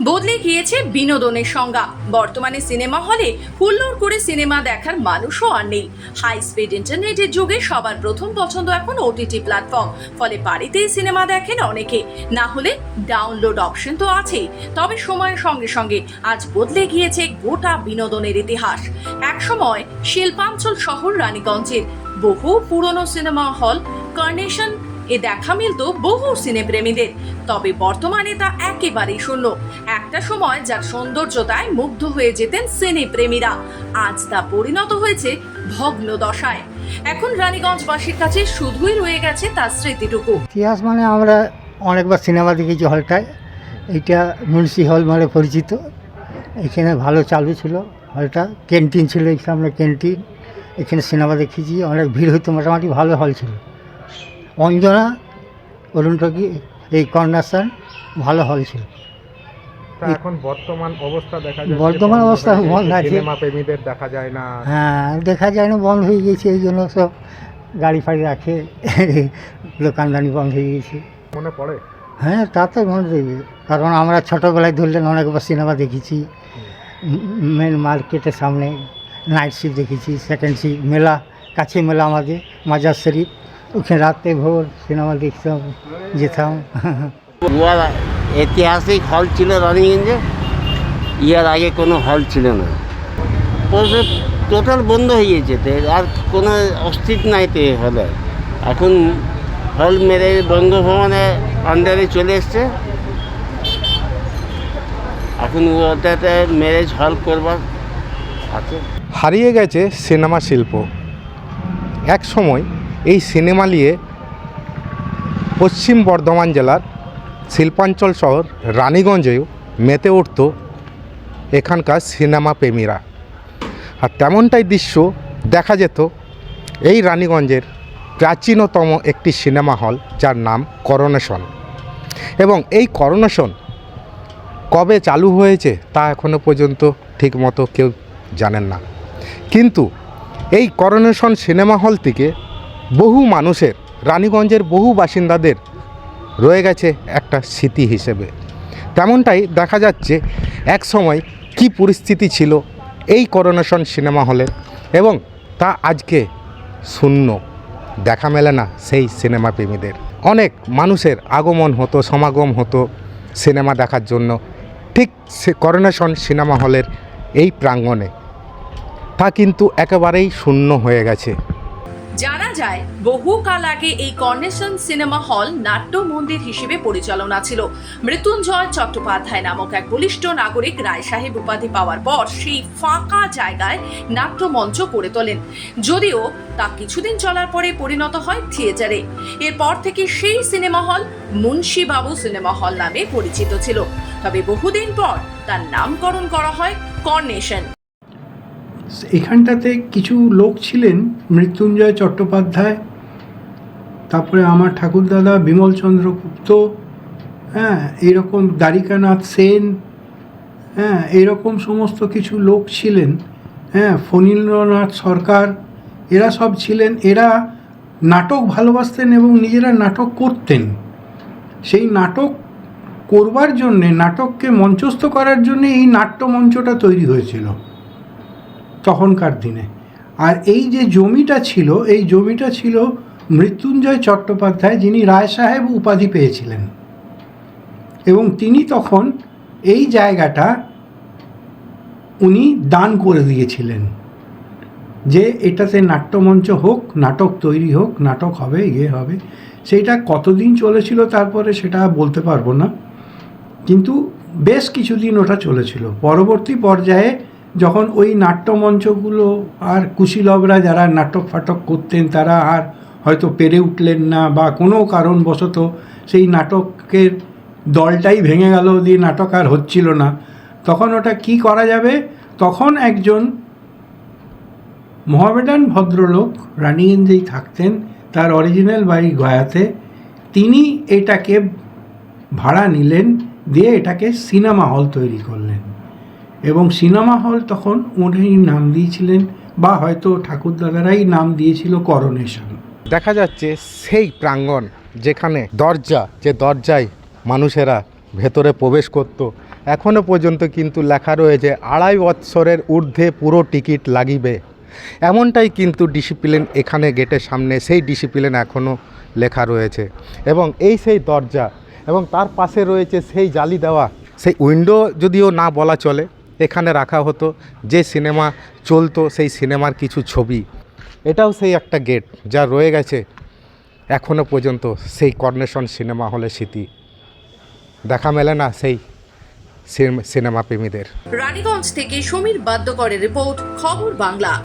বদলে গিয়েছে বিনোদনের সংজ্ঞা। বর্তমানে সিনেমা হলে হুল্লোড় করে সিনেমা দেখার মানুষও আর নেই। হাই স্পিড ইন্টারনেটের যুগে সবার প্রথম পছন্দ এখন ওটিটি প্ল্যাটফর্ম। ফলে বাড়িতেই সিনেমা দেখেন অনেকে, না হলে ডাউনলোড অপশন তো আছেই। তবে সময়ের সঙ্গে সঙ্গে আজ বদলে গিয়েছে গোটা বিনোদনের ইতিহাস। একসময় শিল্পাঞ্চল শহর রানীগঞ্জের বহু পুরনো সিনেমা হল কার্নেশন এ দেখা মিলত বহু সিনেপ্রেমীদের। তবে বর্তমানে তা একেবারেই শূন্য। একটা সময় যার সৌন্দর্যতায় মুগ্ধ হয়ে যেতেন সিনেপ্রেমীরা, আজ তা পরিণত হয়েছে ভগ্ন দশায়। এখন রানীগঞ্জবাসীর কাছে শুধুই রয়ে গেছে তার স্মৃতিটুকু। ইতিহাস মানে আমরা অনেকবার সিনেমা দেখেছি হলটায়। এইটা মুন্সি হল মানে পরিচিত। এখানে ভালো চালু ছিল হলটা, ক্যান্টিন ছিল এই সামনে ক্যান্টিন। এখানে সিনেমা দেখেছি, অনেক ভিড় হতো, মোটামুটি ভালো হল ছিল। অঞ্জনা অরুণটকি এই কর্নারসান ভালো হল ছিল। এখন বর্তমান অবস্থা দেখা যায়, বর্তমান অবস্থা বন্ধ আছে, সিনেমা প্রেমীদের দেখা যায় না। হ্যাঁ দেখা যায় না, বন্ধ হয়ে গেছে। এই জন্য সব গাড়ি ফাড়ি রাখে, দোকানদানি বন্ধ হয়ে গেছে। মনে পড়ে? হ্যাঁ তা তো মনে দেবে, কারণ আমরা ছোটোবেলায় ধরলেন অনেকবার সিনেমা দেখেছি। মেন মার্কেটের সামনে নাইট শিফট দেখেছি, সেকেন্ড শিফট মেলা, কাছে মেলা আমাদের মাজার শরীফ, ওখানে রাতে ভোর সিনেমা দেখতাম, যেতাম। ঐতিহাসিক হল ছিল রানীগঞ্জে, ইয়ার আগে কোনো হল ছিল না। টোটাল বন্ধ হয়ে গেছে, আর কোনো অস্তিত্ব নাই তো হলে। এখন হল মেরে বঙ্গভবনের আন্ডারে চলে এসছে। এখন ওটাতে ম্যারেজ হল করবার আছে। হারিয়ে গেছে সিনেমা শিল্প। এক সময় এই সিনেমা নিয়ে পশ্চিম বর্ধমান জেলার শিল্পাঞ্চল শহর রানীগঞ্জেও মেতে উঠত এখানকার সিনেমা প্রেমীরা। আর তেমনটাই দৃশ্য দেখা যেত এই রানীগঞ্জের প্রাচীনতম একটি সিনেমা হল, যার নাম করোনেশন। এবং এই করোনেশন কবে চালু হয়েছে তা এখনও পর্যন্ত ঠিকমতো কেউ জানেন না। কিন্তু এই করোনেশন সিনেমা হল থেকে বহু মানুষের, রানীগঞ্জের বহু বাসিন্দাদের রয়ে গেছে একটা স্মৃতি হিসেবে। তেমনটাই দেখা যাচ্ছে এক সময় কি পরিস্থিতি ছিল এই করোনেশন সিনেমা হলের, এবং তা আজকে শূন্য, দেখা মেলে না সেই সিনেমা প্রেমীদের। অনেক মানুষের আগমন হতো, সমাগম হতো সিনেমা দেখার জন্য ঠিক করোনেশন সিনেমা হলের এই প্রাঙ্গণে। তা কিন্তু একেবারেই শূন্য হয়ে গেছে। জানা যায় বহুকাল আগে এই কর্নেশন সিনেমা হল নাট্য মন্দির হিসেবে পরিচালনা ছিল। মৃত্যুঞ্জয় চট্টোপাধ্যায় নামক এক বলিষ্ঠ নাগরিক রায় সাহেব উপাধি পাওয়ার পর সেই ফাঁকা জায়গায় নাট্যমঞ্চ করে তোলেন। যদিও তা কিছুদিন চলার পরে পরিণত হয় থিয়েটারে। এরপর থেকে সেই সিনেমা হল মুন্সি বাবু সিনেমা হল নামে পরিচিত ছিল। তবে বহুদিন পর তার নামকরণ করা হয় কর্নেশন। এখানটাতে কিছু লোক ছিলেন, মৃত্যুঞ্জয় চট্টোপাধ্যায়, তারপরে আমার ঠাকুরদাদা বিমলচন্দ্র গুপ্ত, হ্যাঁ এইরকম দ্বারিকানাথ সেন, হ্যাঁ এইরকম সমস্ত কিছু লোক ছিলেন, হ্যাঁ ফণীন্দ্রনাথ সরকার, এরা সব ছিলেন। এরা নাটক ভালোবাসতেন এবং নিজেরা নাটক করতেন। সেই নাটক করবার জন্যে, নাটককে মঞ্চস্থ করার জন্যে এই নাট্যমঞ্চটা তৈরি হয়েছিল তখনকার দিনে। আর এই যে জমিটা ছিল, এই জমিটা ছিল মৃত্যুঞ্জয় চট্টোপাধ্যায়, যিনি রায় সাহেব উপাধি পেয়েছিলেন, এবং তিনি তখন এই জায়গাটা উনি দান করে দিয়েছিলেন যে এটাতে নাট্যমঞ্চ হোক, নাটক তৈরি হোক, নাটক হবে, ইয়ে হবে। সেইটা কতদিন চলেছিল তারপরে সেটা বলতে পারবো না, কিন্তু বেশ কিছুদিন ওটা চলেছিল। পরবর্তী পর্যায়ে যখন ওই নাট্যমঞ্চগুলো আর কুশীলবরা যারা নাটক ফাটক করতেন তারা আর হয়তো পেরে উঠলেন না, বা কোনো কারণবশত সেই নাটকের দলটাই ভেঙে গেল, দিয়ে নাটক আর হচ্ছিল না, তখন ওটা কি করা যাবে? তখন একজন মহামেডান ভদ্রলোক রানীগঞ্জেই থাকতেন, তার অরিজিনাল বাড়ি গয়াতে, তিনি এটাকে ভাড়া নিলেন, দিয়ে এটাকে সিনেমা হল তৈরি করলেন। এবং সিনেমা হল তখন উনি নাম দিয়েছিলেন, বা হয়তো ঠাকুরদাদারাই নাম দিয়েছিল করোনেশন। দেখা যাচ্ছে সেই প্রাঙ্গণ যেখানে দরজা, যে দরজায় মানুষেরা ভেতরে প্রবেশ করত, এখনও পর্যন্ত কিন্তু লেখা রয়েছে 2.5 বৎসরের ঊর্ধ্বে পুরো টিকিট লাগিবে। এমনটাই কিন্তু ডিসিপ্লিন এখানে গেটের সামনে, সেই ডিসিপ্লিন এখনও লেখা রয়েছে। এবং এই সেই দরজা, এবং তার পাশে রয়েছে সেই জালি দেওয়া সেই উইন্ডো, যদিও না বলা চলে, এখানে রাখা হতো যে সিনেমা চলতো সেই সিনেমার কিছু ছবি। এটাও সেই একটা গেট যা রয়ে গেছে এখনও পর্যন্ত সেই কর্নেশন সিনেমা হলের স্মৃতি। দেখা মেলে না সেই সিনেমা প্রেমীদের। রানীগঞ্জ থেকে সমীর বাদ্যকরের রিপোর্ট, খবর বাংলা।